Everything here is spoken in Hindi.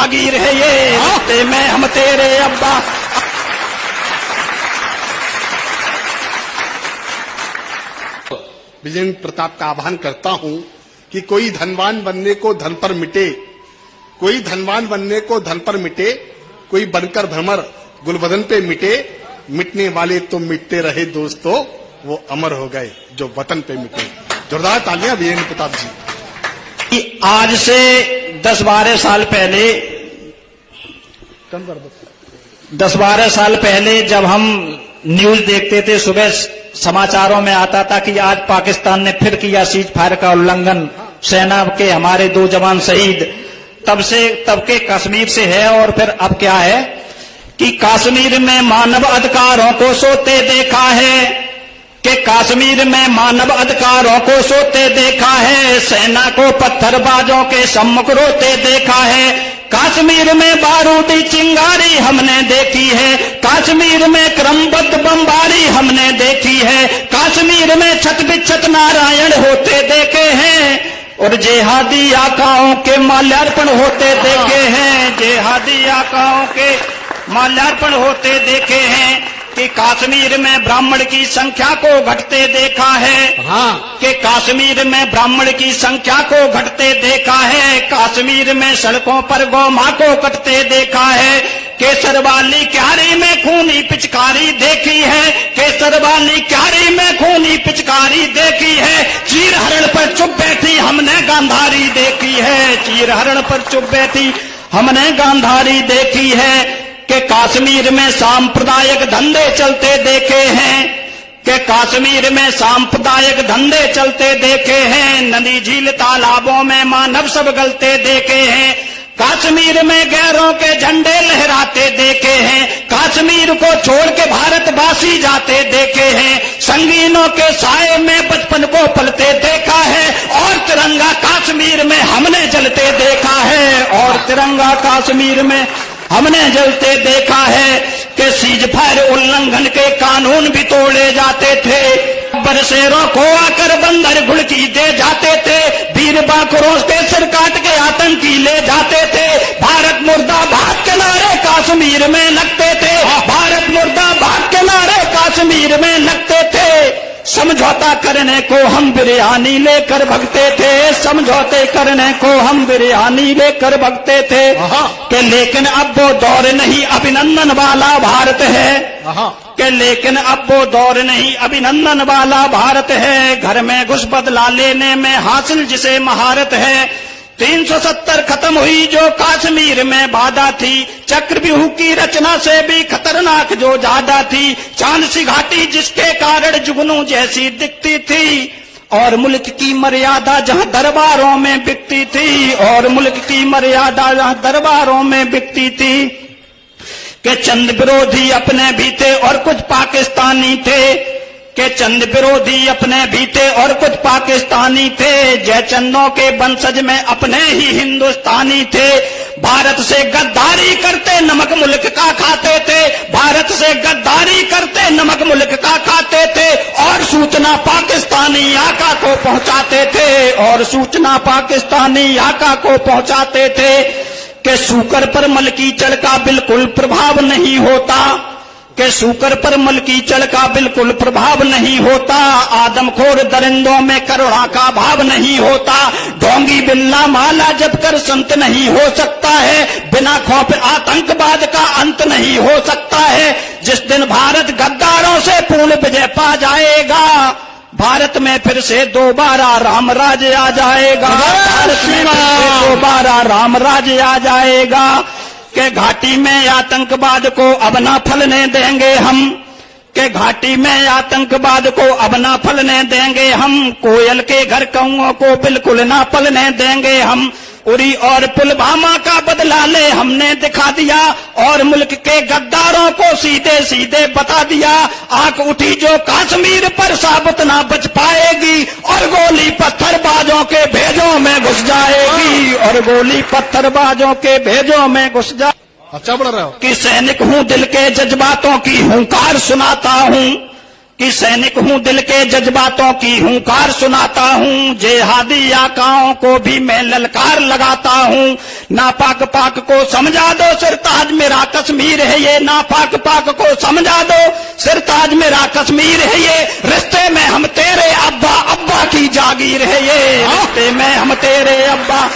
जागीर है ये, रिश्ते में हम तेरे अब्बा। विजेंद्र प्रताप का आह्वान करता हूं कि कोई धनवान बनने को धन पर मिटे, कोई धनवान बनने को धन पर मिटे, कोई बनकर भ्रमर गुलबदन पे मिटे, मिटने वाले तो मिटते रहे दोस्तों, वो अमर हो गए जो वतन पे मिटे। जोरदार तालियां विजेंद्र प्रताप जी। आज से 10-12 साल पहले 10-12 साल पहले जब हम न्यूज देखते थे, सुबह समाचारों में आता था कि आज पाकिस्तान ने फिर किया सीज फायर का उल्लंघन, सेना के हमारे 2 जवान शहीद, तब के कश्मीर से है। और फिर अब क्या है कि कश्मीर में मानव अधिकारों को सोते देखा है, कि कश्मीर में मानव अधिकारों को सोते देखा है, सेना को पत्थरबाजों के सम्मुख रोते देखा है। कश्मीर में बारूदी चिंगारी हमने देखी है, कश्मीर में क्रमबद्ध बमबारी हमने देखी है, कश्मीर में छत बिछत नारायण होते देखे हैं, और जेहादी आकाओं के माल्यार्पण होते देखे हैं, जेहादी आकाओं के माल्यार्पण होते देखे हैं। कि कश्मीर में ब्राह्मण की संख्या को घटते देखा है, कि कश्मीर में ब्राह्मण की संख्या को घटते देखा है, कश्मीर में सड़कों पर गौ मां को कटते देखा है, केसर वाली क्यारी में खूनी पिचकारी देखी है, केसर वाली क्यारी में खूनी पिचकारी देखी है। चीर हरण पर चुप बैठी हमने गांधारी देखी है, चीर हरण पर चुप बैठी हमने गांधारी देखी है। कि कश्मीर में सांप्रदायिक धंधे चलते देखे हैं, कि कश्मीर में सांप्रदायिक धंधे चलते देखे हैं, नदी झील तालाबों में मानव सब गलते देखे हैं, कश्मीर में गैरों के झंडे लहराते देखे हैं, कश्मीर को छोड़ के भारतवासी जाते देखे हैं, संगीनों के साए में बचपन को पलते देखा है, और तिरंगा कश्मीर में हमने जलते देखा है, और तिरंगा कश्मीर में हमने जलते देखा है। कि सीज फायर उल्लंघन के कानून भी तोड़े जाते थे, बरसेरों को आकर बंदर घुड़की दे जाते थे, वीर बाकुरों के सिर काट के आतंकी ले जाते थे, भारत मुर्दाबाद के नारे कश्मीर में लगते थे, भारत मुर्दाबाद के नारे कश्मीर में लगते थे। समझौता करने को हम बिरयानी लेकर भगते थे, समझौते करने को हम बिरयानी लेकर भगते थे। कि लेकिन अब वो दौर नहीं अभिनंदन वाला भारत है, कि लेकिन अब वो दौर नहीं अभिनंदन वाला भारत है। घर में घुस बदला लेने में हासिल जिसे महारत है, 370 खत्म हुई जो कश्मीर में बाधा थी, चक्रव्यूह की रचना से भी खतरनाक जो ज्यादा थी, चांद सी घाटी जिसके कारण जुगनू जैसी दिखती थी, और मुल्क की मर्यादा जहां दरबारों में बिकती थी, और मुल्क की मर्यादा जहां दरबारों में बिकती थी। कि चंद विरोधी अपने भी थे और कुछ पाकिस्तानी थे, के चंद विरोधी अपने भी थे और कुछ पाकिस्तानी थे, जयचंदों के वंशज में अपने ही हिंदुस्तानी थे। भारत से गद्दारी करते नमक मुल्क का खाते थे, भारत से गद्दारी करते नमक मुल्क का खाते थे, और सूचना पाकिस्तानी आका को पहुंचाते थे, और सूचना पाकिस्तानी आका को पहुंचाते थे। कि सूकर पर मलकीचड़ का बिल्कुल प्रभाव नहीं होता, कि सूकर पर मलकीचड़ का बिल्कुल प्रभाव नहीं होता, आदमखोर दरिंदों में करुणा का भाव नहीं होता, ढोंगी बिल्ला माला जब कर संत नहीं हो सकता है, बिना खौफ आतंकवाद का अंत नहीं हो सकता है। जिस दिन भारत गद्दारों से पूर्ण विजय पा जाएगा, भारत में फिर से दोबारा राम राज्य आ जाएगा, भारत में फिर से दोबारा राम राज्य आ जाएगा। के घाटी में आतंकवाद को अब ना फलने देंगे हम, के घाटी में आतंकवाद को अब ना फलने देंगे हम, कोयल के घर कौओं को बिल्कुल ना पलने देंगे हम। उरी और पुलवामा का बदला ले हमने दिखा दिया, और मुल्क के गद्दारों को सीधे सीधे बता दिया। आंख उठी जो कश्मीर पर साबुत ना बच पाएगी, और गोली पत्थरबाजों के भेजों में घुस जाएगी, और गोली पत्थरबाजों के भेजों में घुस जा। अच्छा बढ़ रहा हो कि सैनिक हूँ दिल के जज्बातों की हुंकार सुनाता हूँ, कि सैनिक हूँ दिल के जज्बातों की हुंकार सुनाता हूँ। जेहादी आकाओं को भी मैं ललकार लगाता हूँ। नापाक पाक को समझा दो सिरताज मेरा कश्मीर है ये, नापाक पाक को समझा दो सिरताज मेरा कश्मीर है ये। रिश्ते में हम तेरे अब्बा अब्बा की जागीर है ये, रिश्ते में हम तेरे अब्बा